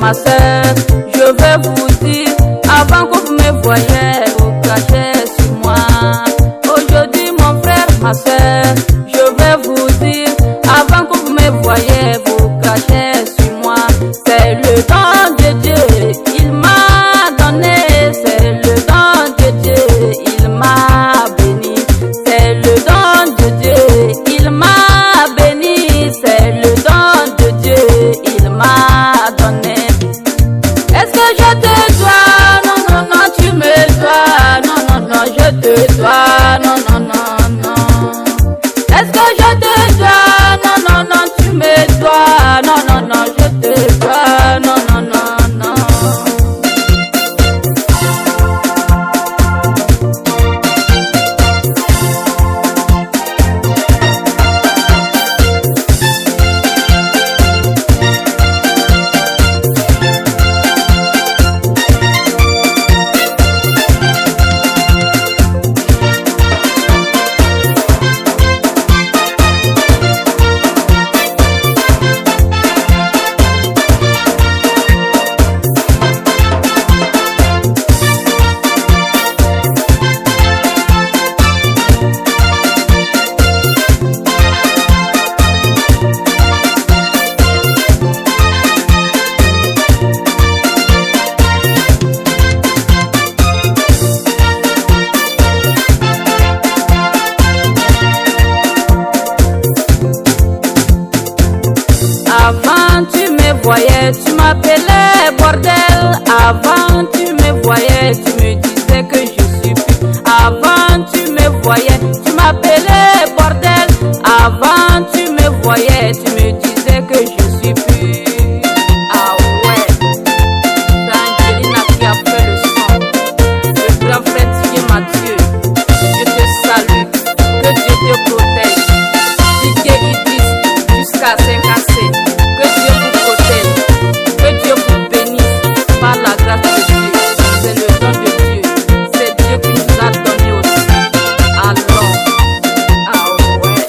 ma soeur, je vais vous dire, avant que vous me voyez, vous cachez sur moi. Aujourd'hui mon frère, ma soeur, je vais vous dire, avant que vous me voyez, vous cachez sur moi. C'est le don de Dieu, il m'a donné, c'est le don de Dieu, il m'a béni. C'est le don de Dieu, il m'a béni, c'est le don de Dieu, il m'a donné. Est-ce que je te dois? Non, non, non, tu me dois. Non, non, non, je te dois. Non, non, non, non. Est-ce que je te dois? Non, non, non, tu me dois. Non, non, non, je te dois. Non, non, non, non. Avant tu me voyais, tu m'appelais bordel. Avant tu me voyais, tu me disais que je suis plus. Avant tu me voyais, tu m'appelais bordel. Avant tu me voyais, tu me disais que je suis plus. Ah ouais, c'est Angelina qui a fait le son. Le grand frère Dieu Mathieu, je te salue, que Dieu te protège. Didier Idriss jusqu'à 5AC. Que Dieu vous protège, que Dieu vous bénisse par la grâce de Dieu. C'est le don de Dieu, c'est Dieu qui nous a donné aussi. Alors, ah ouais.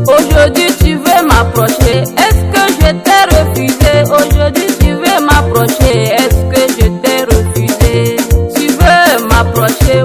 Aujourd'hui tu veux m'approcher, est-ce que je t'ai refusé? Aujourd'hui tu veux m'approcher, est-ce que je t'ai refusé? Tu veux m'approcher,